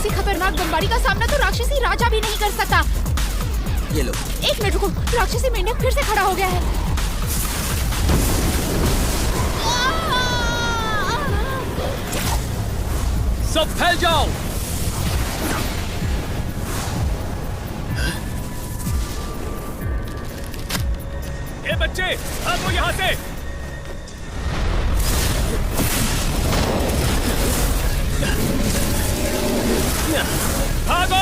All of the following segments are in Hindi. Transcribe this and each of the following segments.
ऐसी खतरनाक बमबारी का सामना तो राक्षसी राजा भी नहीं कर सकता। ये लो। एक मिनट रुको, राक्षसी मेंढक फिर से खड़ा हो गया है। सब फैल जाओ। ए बच्चे, भागो यहाँ से। भागो।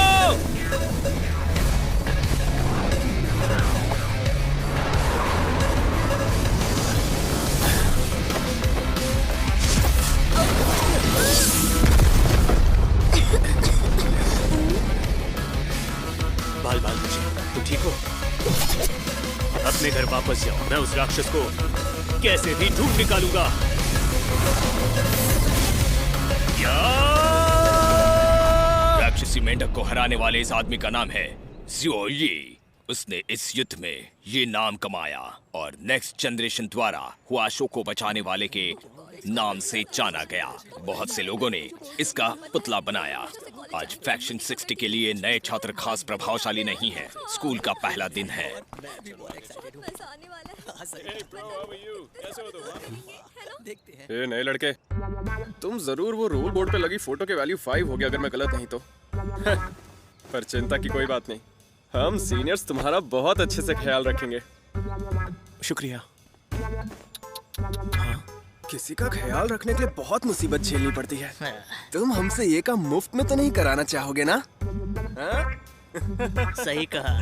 बाल बाल मुझे, तुम ठीक हो? अपने घर वापस जाओ, मैं उस राक्षस को कैसे भी ढूंढ निकालूंगा। क्या? राक्षसी मेंढक को हराने वाले इस आदमी का नाम है ज़ियो यी। उसने इस युद्ध में ये नाम कमाया और नेक्स्ट जनरेशन द्वारा हुआशो को बचाने वाले के नाम से जाना गया। बहुत से लोगों ने इसका पुतला बनाया। आज फैक्शन 60 के लिए नए छात्र खास प्रभावशाली नहीं है। स्कूल का पहला दिन है। ए नए लड़के, तुम जरूर वो रूल बोर्ड पे लगी फोटो के वैल्यू 5 हो गया अगर मैं गलत नहीं तो। पर चिंता की कोई बात नहीं, हम सीनियर्स तुम्हारा बहुत अच्छे से ख्याल रखेंगे। शुक्रिया। किसी का ख्याल रखने के लिए बहुत मुसीबत झेलनी पड़ती है। तुम हमसे ये काम मुफ्त में तो नहीं कराना चाहोगे ना? सही कहा।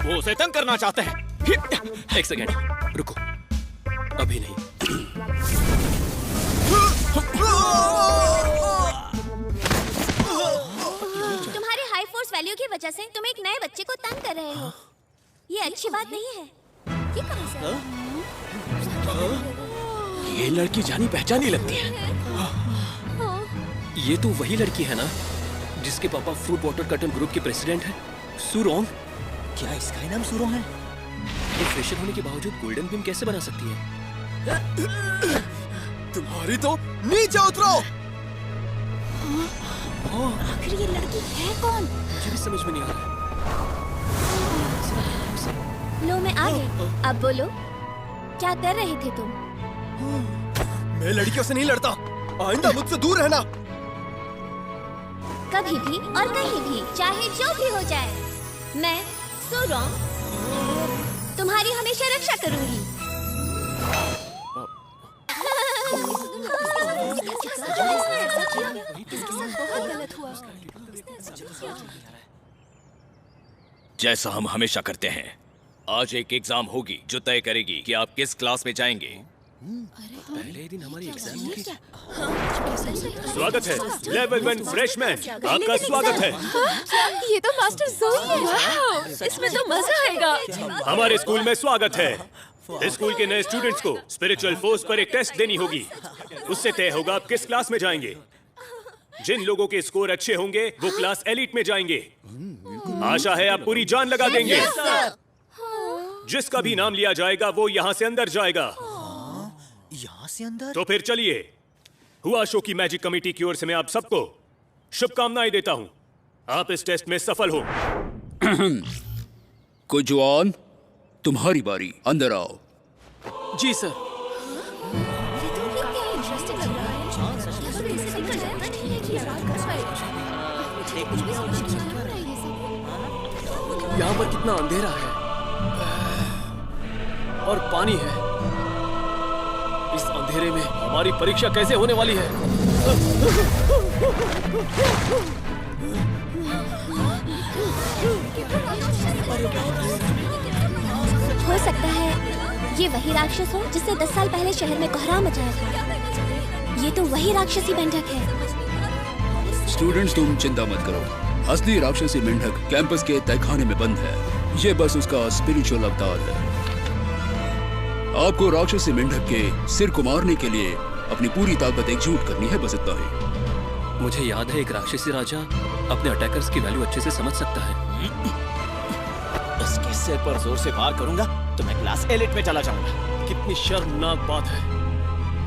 वो उसे तंग करना चाहते हैं। एक सेकंड रुको, अभी नहीं। तुम्हारे हाई फोर्स वैल्यू की वजह से तुम एक नए बच्चे को तंग कर रहे हो। ये अच्छी बात नहीं है। ये कहां से आया? ये लड़की जानी पहचानी लगती है। ये तो वही लड़की है ना जिसके पापा फ्रूट वाटर कर्टन ग्रुप के प्रेसिडेंट हैं, सुरोंग। क्या इसका ही नाम सुरोंग है? ये फ्रेशर होने के बावजूद गोल्डन बीम कैसे बना सकती है? तुम्हारी तो नीचे उतरो। आखिर ये लड़की है कौन? मुझे भी समझ में नहीं आ रहा। लो मैं आ गई। अब बोलो, क्या कर रहे थे तुम? मैं लड़कियों से नहीं लड़ता। आइंदा मुझसे दूर रहना। कभी भी और कहीं भी, चाहे जो भी हो जाए, मैं सुरोंग तुम्हारी हमेशा रक्षा करूंगी। जैसा हम हमेशा करते हैं, आज एक एग्जाम होगी जो तय करेगी कि आप किस क्लास में जाएंगे। पहले ही दिन हमारी एग्जाम होगी। स्वागत है लेवल 1 फ्रेशमैन, आपका स्वागत है। ये तो मास्टर ज़ोई है। इसमें तो मजा आएगा। हमारे स्कूल में स्वागत है। स्कूल के नए स्टूडेंट्स को स्पिरिचुअल फोर्स पर एक टेस्ट देनी होगी। उससे तय होगा आप किस क्लास में जाएंगे। जिन लोगों के स्कोर अच्छे होंगे वो क्लास एलिट में जाएंगे। आशा है आप पूरी जान लगा देंगे। जिसका भी नाम लिया जाएगा वो यहाँ से अंदर जाएगा। यहाँ से अंदर? तो फिर चलिए, हुआशो की मैजिक कमेटी की ओर से मैं आप सबको शुभकामनाएं देता हूं। आप इस टेस्ट में सफल हो। कुजुआन, तुम्हारी बारी, अंदर आओ। जी सर। यहाँ पर कितना अंधेरा है और पानी है। इस अंधेरे में हमारी परीक्षा कैसे होने वाली है? हो सकता है ये वही राक्षस हो जिसने 10 साल पहले शहर में कोहराम मचाया था। ये तो वही राक्षसी मेंढक है। स्टूडेंट्स, तुम चिंता मत करो। असली राक्षसी मेंढक कैंपस के तहखाने में बंद है। ये बस उसका स्पिरिचुअल अवतार है। आपको राक्षसी मेंढक के सिर को मारने के लिए अपनी पूरी ताकत एकजुट करनी है, बस इतना ही। मुझे याद है एक राक्षसी राजा अपने अटैकर्स की वैल्यू अच्छे से समझ सकता है। इसके सिर पर जोर से वार करूंगा तो मैं क्लास एलिट में चला जाऊंगा। कितनी शर्मनाक बात है।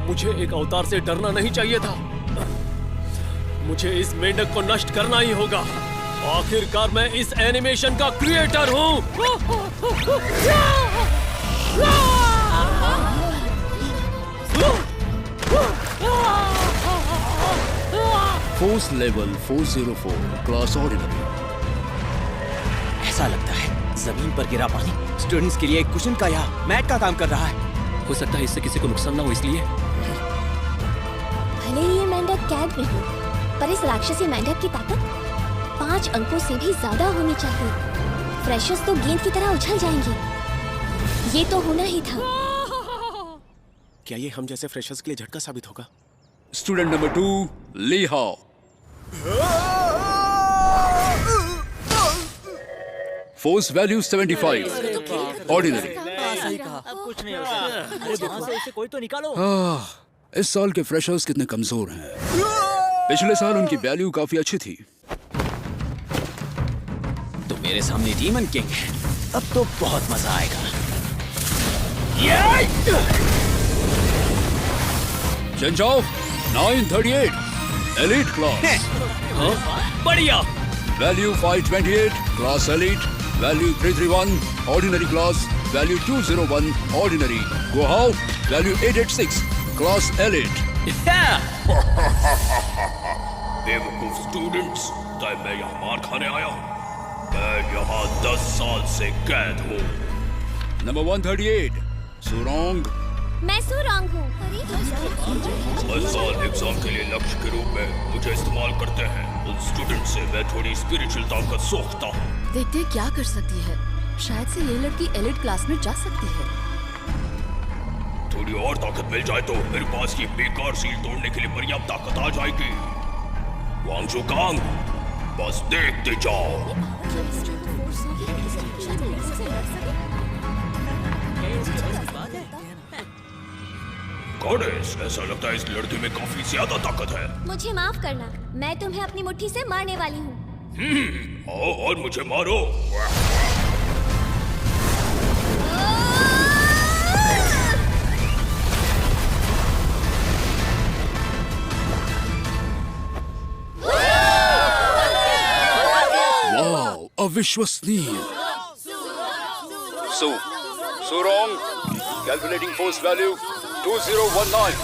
मुझे एक अवतार से डरना नहीं चाहिए था। मुझे इस मेंढक को नष्ट करना ही होगा। आखिरकार मैं इस एनिमेशन का क्रिएटर हूँ। Force level 404 class ordinary. ऐसा लगता है जमीन पर गिरा पानी स्टूडेंट्स के लिए एक कुशन का या मैट का काम कर रहा है। हो सकता है इससे किसी को नुकसान ना हो, इसलिए भले ही ये मेंढक कैद में हो, पर इस राक्षसी मेंढक की ताकत 5 अंकों से भी ज्यादा होनी चाहिए। फ्रेशर्स तो गेंद की तरह उछल जाएंगे। ये तो होना ही था। क्या ये हम जैसे फ्रेशर्स के लिए झटका साबित होगा? स्टूडेंट नंबर 2 ली हाओ। Force value 75 ordinary. कुछ नहीं होता। इसे कोई तो निकालो। इस साल के फ्रेशर्स कितने कमजोर हैं। पिछले साल उनकी वैल्यू काफी अच्छी थी। तो मेरे सामने डीमन किंग है, अब तो बहुत मजा आएगा। Change of 938 elite class. बढ़िया। Value 528 class elite. Value 331 ordinary class. Value 201 ordinary. गोहाव वैल्यू 886 क्लास एलीट। बेवकूफ स्टूडेंट्स, तब मैं यहाँ मार खाने आया हूँ। मैं यहाँ 10 साल से कैद हूँ। नंबर 138 सुरोंग। मैं सुरोंग हूँ। हर साल एग्जाम के लिए लक्ष्य के रूप में मुझे इस्तेमाल करते हैं। उन स्टूडेंट से मैं थोड़ी स्पिरिचुअल ताकत सोखता हूँ। देखते हैं क्या कर सकती है। शायद से ये लड़की एलिट क्लास में जा सकती है। थोड़ी और ताकत मिल जाए तो मेरे पास ये बेकार सील तोड़ने के लिए पर्याप्त ताकत आ जाएगी। वांगचू कांग, बस देखते जाओ। गॉडेस, ऐसा लगता है इस लड़की में काफी ज्यादा ताकत है। मुझे माफ करना, मैं तुम्हें अपनी मुट्ठी से मारने वाली हूँ। आओ और मुझे मारो। वाओ, अविश्वसनीय। सुरोंग कैलकुलेटिंग फोर्स वैल्यू 2019।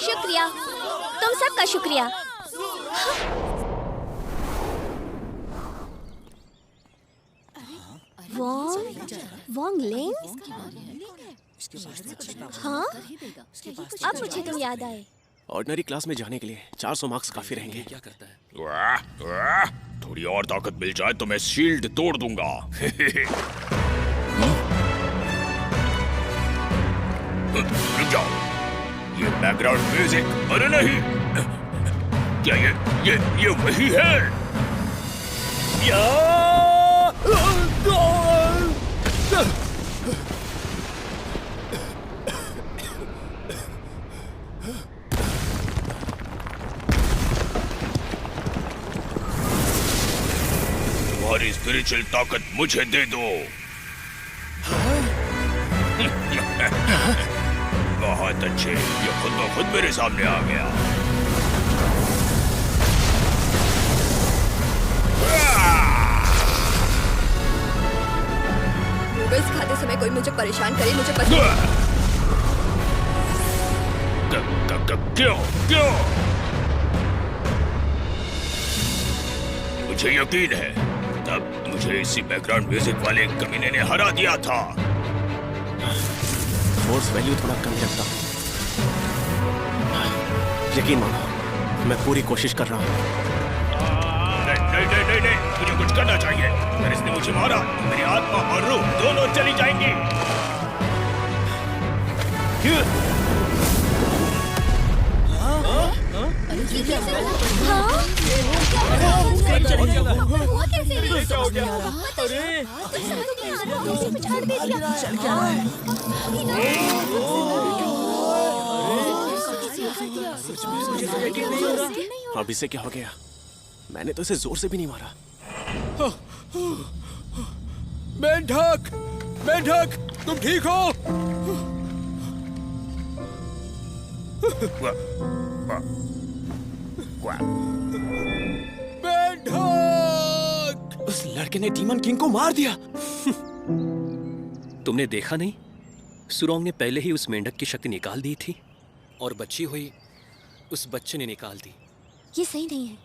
शुक्रिया, तुम सबका शुक्रिया। वॉन्ग लेन? हाँ, अब मुझे तुम याद आए। ऑर्डिनरी क्लास में जाने के लिए 400 मार्क्स काफी रहेंगे। क्या करता है? थोड़ी और ताकत मिल जाए तो मैं शील्ड तोड़ दूंगा। रुक जाओ, ये बैकग्राउंड म्यूजिक। अरे नहीं, क्या ये वही है? तुम्हारी स्पिरिचुअल ताकत मुझे दे दो। बहुत अच्छे, ये खुद ब खुद मेरे सामने आ गया। नूडल्स खाते समय कोई मुझे परेशान करे, मुझे पसंद। क्यों? मुझे यकीन है तब मुझे इसी बैकग्राउंड म्यूजिक वाले कमीने ने हरा दिया था। फोर्स वैल्यू थोड़ा कम रखता हूँ। यकीन मानो, मैं पूरी कोशिश कर रहा हूँ। नहीं, मुझे कुछ करना चाहिए। अगर इसने मुझे मारा तो मेरी आत्मा और रूह दोनों चली जाएंगी। अब इसे क्या हो गया? मैंने तो इसे जोर से भी नहीं मारा। मेंढक, तुम ठीक हो? उस लड़के ने डीमन किंग को मार दिया। तुमने देखा नहीं, सुरोंग ने पहले ही उस मेंढक की शक्ति निकाल दी थी और बची हुई उस बच्चे ने निकाल दी। ये सही नहीं है।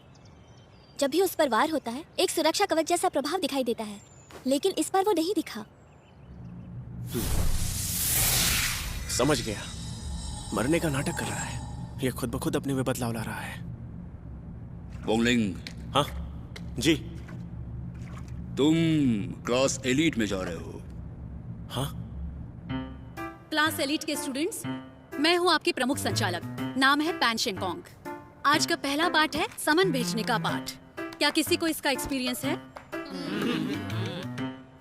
जब भी उस पर वार होता है एक सुरक्षा कवच जैसा प्रभाव दिखाई देता है, लेकिन इस बार वो नहीं दिखा। समझ गया, मरने का नाटक कर रहा है। ये खुद ब खुद अपने में बदलाव ला रहा है। वोंगलिंग, हाँ जी। तुम क्लास एलीट में जा रहे हो। हाँ, क्लास एलीट के स्टूडेंट्स, मैं हूँ आपकी प्रमुख संचालक। नाम है पैन शेंगकोंग। आज का पहला पाठ है समन भेजने का पाठ। क्या किसी को इसका एक्सपीरियंस है?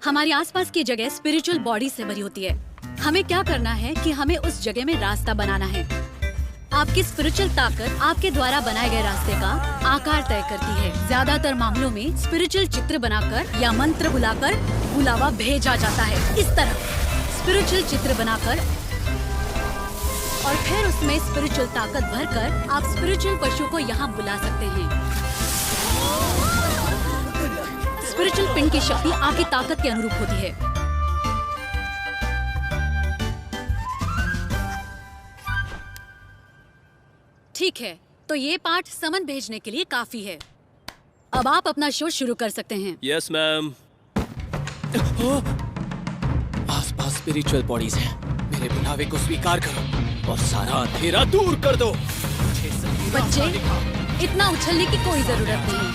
हमारी आसपास की जगह स्पिरिचुअल बॉडी से भरी होती है। हमें क्या करना है कि हमें उस जगह में रास्ता बनाना है। आपकी स्पिरिचुअल ताकत आपके द्वारा बनाए गए रास्ते का आकार तय करती है। ज्यादातर मामलों में स्पिरिचुअल चित्र बनाकर या मंत्र बुलाकर बुलावा भेजा जाता है। इस तरह स्पिरिचुअल चित्र बनाकर और फिर उसमें स्पिरिचुअल ताकत भरकर आप स्पिरिचुअल पशु को यहाँ बुला सकते हैं। स्पिरिचुअल पिंड की शक्ति आपकी ताकत के अनुरूप होती है। ठीक है, तो ये पाठ समन भेजने के लिए काफी है। अब आप अपना शो शुरू कर सकते हैं। Yes ma'am. आसपास स्पिरिचुअल बॉडीज हैं। मेरे बुलावे को स्वीकार करो और सारा अंधेरा दूर कर दो। बच्चे, इतना उछलने की कोई जरूरत नहीं।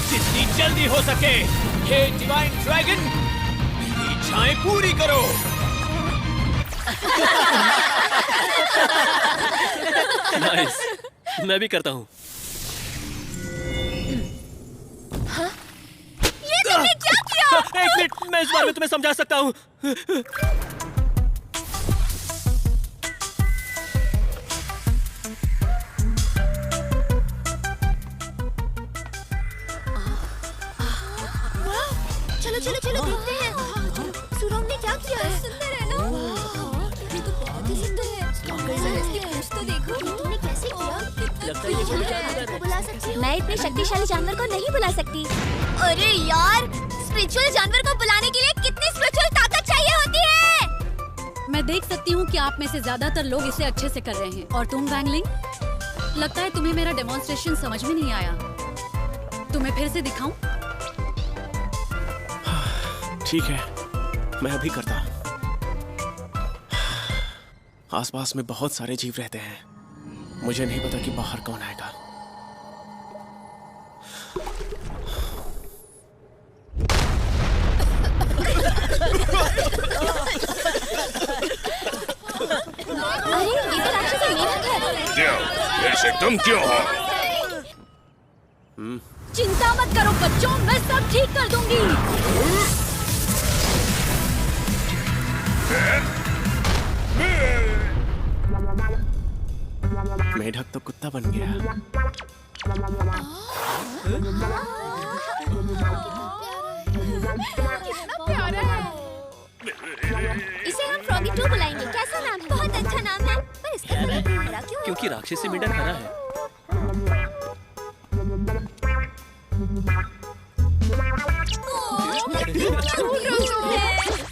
जितनी जल्दी हो सके, हे डिवाइन ड्रैगन, मेरी इच्छाएं पूरी करो। नाइस, मैं भी करता हूँ। ये तुमने क्या किया? एक मिनट, मैं इस बारे में तुम्हें समझा सकता हूँ। चलो चलो चलो देखते हैं सुरोंग ने क्या किया है। सुंदर है ना? ये तो बहुत ही सुंदर है। इसकी पूंछ तो देखो, तुमने कैसे किया? लगता है ये कोई जानवर है। बुला सकती हूँ। मैं इतने शक्तिशाली जानवर को नहीं बुला सकती। अरे यार, स्पिरिचुअल जानवर को बुलाने के लिए कितनी स्पिरिचुअल ताकत चाहिए होती है? मैं देख सकती हूँ कि आप में से ज्यादातर लोग इसे अच्छे से कर रहे हैं। और तुम वैंगलिंग, लगता है तुम्हें मेरा डेमोन्स्ट्रेशन समझ में नहीं आया। तुम्हें फिर से दिखाऊं? ठीक है, मैं अभी करता हूँ। आसपास में बहुत सारे जीव रहते हैं। मुझे नहीं पता कि बाहर कौन आएगा। अरे ये तो राक्षसी मेढक है। क्यों? ऐसे तुम क्यों हो? चिंता मत करो बच्चों, मैं सब ठीक कर दूंगी। मेढक तो कुत्ता बन गया। इसे हम फ्रॉगी 2 बुलाएंगे। कैसा नाम है? बहुत अच्छा नाम है। पर इसका नाम हरा क्यों है? क्योंकि राक्षसी मेंढक हरा है। क्या बोल रहे हो?